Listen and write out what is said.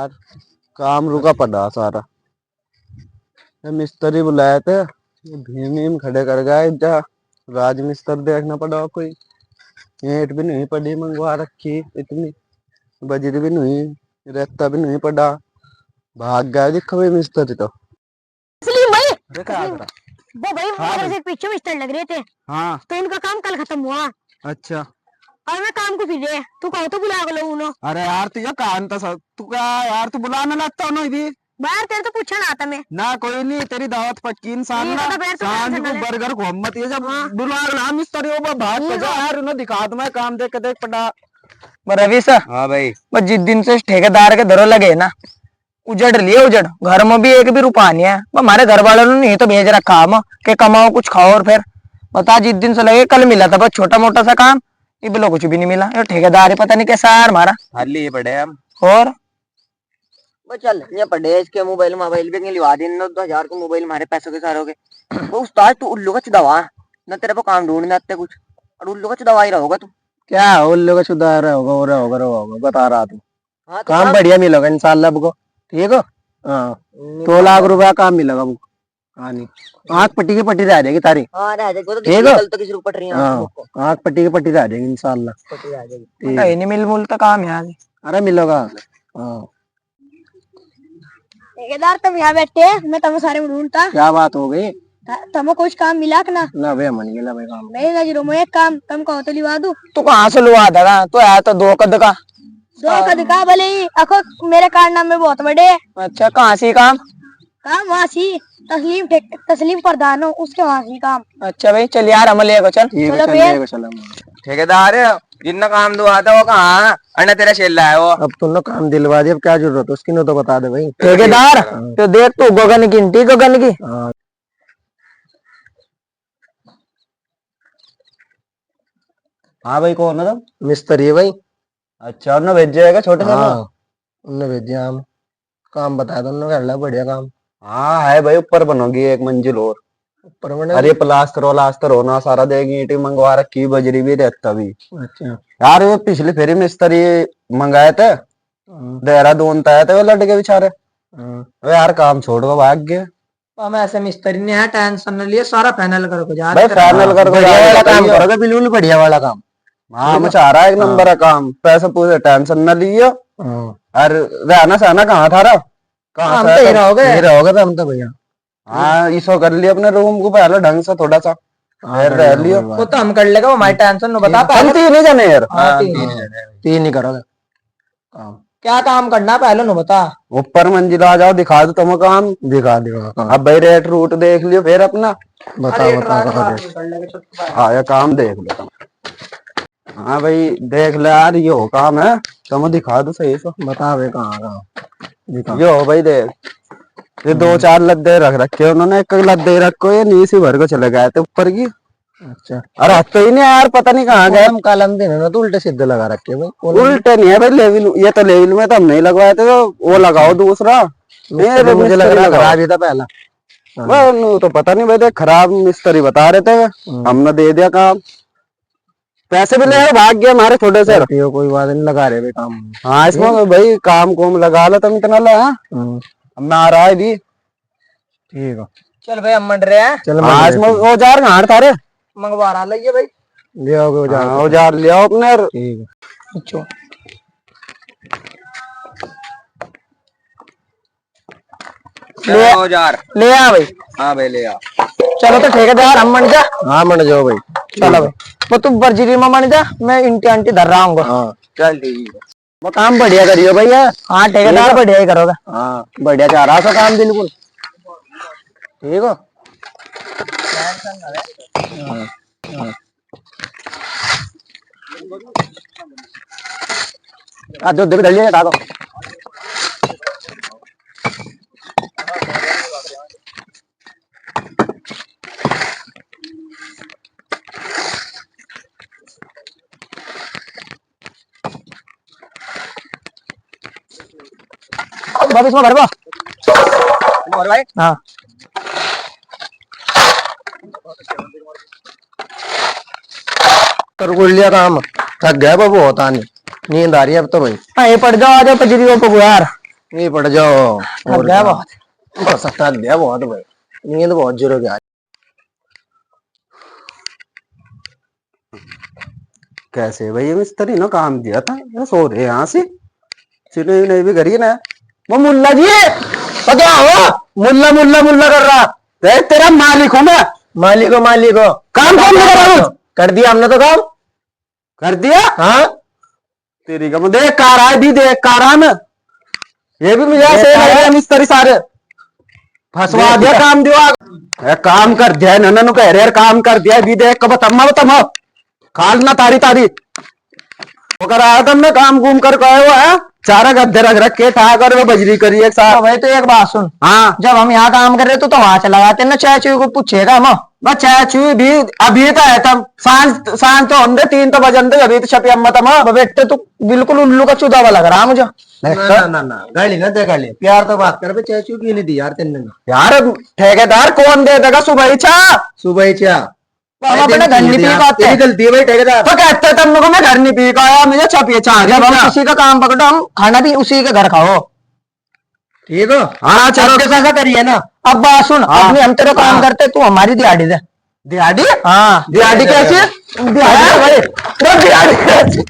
यार काम रुका पड़ा सारा। ये मिस्त्री बुलाए थे, ये भीम भीम खड़े कर गए जा। राज मिस्त्री देखना पड़ा कोई। ईंट भी नहीं पड़ी मंगवा रखी इतनी, बजरी भी नहीं, रेता भी नहीं पड़ा। भाग गया दिखो भाई मिस्त्री तो। सलीम भाई, अरे क्या करा? वो भाई हाँ मेरे भाई। से पीछे मिस्टर लग रहे थे, हाँ तो उनका काम कल खत्म हुआ अच्छा। और मैं काम को फिर तू कहो तो बुला लो उन्होंने। अरे यार तुझे कान था सब, तू क्या यार, तू बुलाने लगता हो भी बाहर तेरे तो पूछा ना आता मैं। ना। कोई नहीं, तेरी दावत पक्की इंसान ठीक ना। है, तो फिर तो सांझ टेंशन को ना ले। बर्गर को मत ये जब हाँ। बुला रहा मिस्त्री हो भाग ठीक जा है। यार, उन्हें दिखा दो मैं काम देख के देख पड़ा। रवि सर, हाँ भाई। बस जिस दिन से ठेकेदार के धरो लगे ना, उजड़ लिए उजड़। घर में भी एक भी रुपया नहीं है। हमारे घर वालों ने नहीं तो भेज रखा हम के कमाओ कुछ खाओ। और फिर बता, जिस दिन से लगे, कल मिला था बस छोटा मोटा सा काम, ये बोलो कुछ भी नहीं मिला। ये ठेकेदार ही पता नहीं कैसा है हमारा। खाली ये पड़े हम। और वो चल ये पढ़े इसके मोबाइल मोबाइल भी लिवा दिन 2,000 को मोबाइल हमारे पैसों के सारों के। वो उस्ताद तू उल्लू का चुदवा न, तेरे को काम ढूंढने आते कुछ, और उल्लू का चुदवा ही रहोगा तू। क्या उल्लू का सुधार होगा, हो रहा होगा, रहा होगा, बता रहा तू। हाँ तो काम बढ़िया मिलेगा इंशाल्लाह आपको, ठीक है। हाँ 2 लाख रुपया काम मिलेगा आपको। हाँ नहीं, आँख पट्टी की पट्टी रह जाएगी तारी। हाँ रह जाएगी, वो तो ठीक है। कल तो किसी को पट रही है हाँ आँख पट्टी की पट्टी रह जाएगी इंशाल्लाह। पट्टी रह जाएगी। ठीक पता है। ही नहीं मिल मुल तो काम है आज। अरे मिलेगा। हाँ ठेकेदार तुम यहाँ बैठे हैं, मैं तुम सारे में ढूंढता। क्या बात हो गई? तुमको कुछ काम मिला कि ना? ना भाई मन गया भाई काम। नहीं नजरों में एक काम तुम कहो तो लिवा दूं। तू कहाँ से लुआ देगा? तो आया तो 2 कद का। दो कद का भले ही अखो मेरे कारनामे बहुत बड़े हैं। अच्छा, कहाँ से काम? काम वहाँ सी तस्लीम प्रधान हो, उसके वहाँ सी काम। अच्छा भाई चल यार, हम ले चल। ठीक है चलो चल भैया। लेगा चल। ठेकेदार जितना काम दो आता वो कहाँ अन्ना तेरा शेल है वो। अब तुमने काम दिलवा दिया, अब क्या जरूरत है उसकी? न तो बता दे भाई। ठेकेदार तो देख, तू गगन की इंटी गगन की। हाँ हाँ भाई कौन है तुम? मिस्त्री है भाई। अच्छा उन्होंने भेज जाएगा छोटे हाँ उन्होंने भेजा हम, काम बताया था उन्होंने, कर लिया बढ़िया काम। हाँ है भाई, ऊपर बनोगी 1 मंजिल और। ऊपर मैंने। अरे प्लास्टर वालास्टर होना सारा देगी, ईंटें मंगवा रखी, बजरी भी रहता भी। अच्छा। यार ये पिछली फेरी मिस्त्री मंगाए थे, देहरादून आए थे वो लड़के बेचारे। अबे यार काम छोड़ के भाग गए। हम ऐसे मिस्त्री नहीं है, टेंशन न लिए, सारा फाइनल करो जा। भाई फाइनल कर बढ़िया वाला काम करोगे, बिल्कुल बढ़िया वाला काम। हाँ मैं चाह रहा है 1 नंबर है काम, पैसे पूरे टेंशन न लियो। और रहना सहना कहाँ था रहा? कहाँ हम तो ही रहोगे। ये रहोगे तो हम तो भैया। हाँ इसो कर लिया अपने रूम को पहले ढंग से थोड़ा सा, फिर रह लियो। वो तो हम कर लेगा, वो हमारी टेंशन न बता। हम 3 ही जाने यार। हाँ, 3 तीन ही करोगे काम। क्या काम करना पहले न बता। ऊपर मंजिल आ जाओ, दिखा दो तुम्हें काम। दिखा दिखा काम। अब भाई रेट रूट देख लियो फिर अपना। बता बता। हाँ ये काम देख लो तुम। हाँ भाई देख ले यार, ये हो काम है, तुम दिखा दो सही से। बता भाई कहाँ कहाँ दिखा। ये हो भाई देख, ये 2-4 लद्दे रख रखे उन्होंने, एक लद्दे रखो, ये नीचे भर को चले गए थे ऊपर की। अच्छा। अरे हत्ते ही नहीं यार, पता नहीं कहाँ गए। कलम कलम देने ना तो उल्टे सीधे लगा रखे भाई। उल्टे नहीं है भाई, लेवल, ये तो लेवल में तो हम नहीं लगवाए थे, तो वो लगाओ दूसरा। ये मुझे लग रहा खराब ही था पहला। वो तो पता नहीं भाई, देख खराब मिस्त्री बता रहे थे, हमने दे दिया काम, पैसे भी ले भाग गए हमारे थोड़े से। कोई बात नहीं, लगा रहे भाई काम। हाँ इसमें भाई काम कोम लगा लो तुम इतना ला। अब मैं आ रहा है भी। ठीक है चल भाई, हम मंड रहे हैं। चल हाँ इसमें औजार कहाँ था रे? मंगवा रहा लइए भाई। ले आओगे औजार ले आओ अपने। ठीक है। अच्छा ले औजार। ले आ भाई। हाँ भाई ले आ। चलो तो ठेकेदार हम मंड जा। हाँ मन जाओ भाई। चलो भाई, वो तू बर्जीरी में मंड जा, मैं इंटी आंटी धर रहा हूँ। हाँ चल ठीक है। वो काम बढ़िया करियो भैया। हाँ ठेकेदार बढ़िया ही करोगे। हाँ बढ़िया चाह रहा था काम बिल्कुल। ठीक हो। जो देख दलिए हटा दो। बस इसमें भर दो। और भाई हाँ कर लिया काम, थक गया बाबू, होता नहीं, नींद आ रही है अब तो भाई। हाँ, ये पड़ जाओ, आ जाओ पजरी पगो यार। नहीं पड़ जाओ थक गया बहुत। बस थक गया बहुत भाई, नींद बहुत जोर हो गया। कैसे भाई ये मिस्त्री ने काम दिया था, ये सो रहे यहाँ से चिन्ह नहीं भी करिए ना। वो मुल्ला जी तो क्या हो, मुल्ला मुल्ला मुल्ला कर रहा है, तेरा मालिक हूँ मैं। मालिक हो काम कौन कर रहा हूँ? कर दिया हमने तो काम। कर दिया हाँ तेरी का देख कार आए भी देख कार आन, ये भी मुझे ऐसे लग रहा मिस्त्री सारे फंसवा दिया काम दिया। काम कर दिया ननन कह रहे काम कर दिया भी देख कब तम्मा तम्मा खाल ना तारी तारी वो कर आया था, मैं काम घूम कर कहा हुआ है, चारा गद्दे रख रखे ठा कर वो बजरी करी एक साथ। भाई तो एक बात सुन, हाँ जब हम यहाँ काम कर रहे तो वहां चला जाते ना, चाची को पूछेगा हम। बस चाचू भी अभी तो है तब सांझ सांझ तो हम 3 तो बजन थे अभी तो छपी अम्मा तमा बेटे तू बिल्कुल उल्लू का चुदावा लग रहा मुझे। ना गाली ना दे गाली प्यार तो बात कर चाचू की नहीं दी यार तेने यार ठेकेदार कौन दे देगा सुबह चा हम अपने घर नहीं पी पाते। गलती है भाई ठेकेदार तो कहते तुम लोगों में घर नहीं पी पाया मुझे छपिए चाह जब हम किसी का काम पकड़ो हम खाना भी उसी के घर खाओ। ठीक हो हाँ चलो कैसा करिए ना। अब बात सुन, अपने हम तेरा काम करते तू हमारी दिहाड़ी दे। दिहाड़ी हाँ दिहाड़ी कैसी? दिहाड़ी भाई दिहाड़ी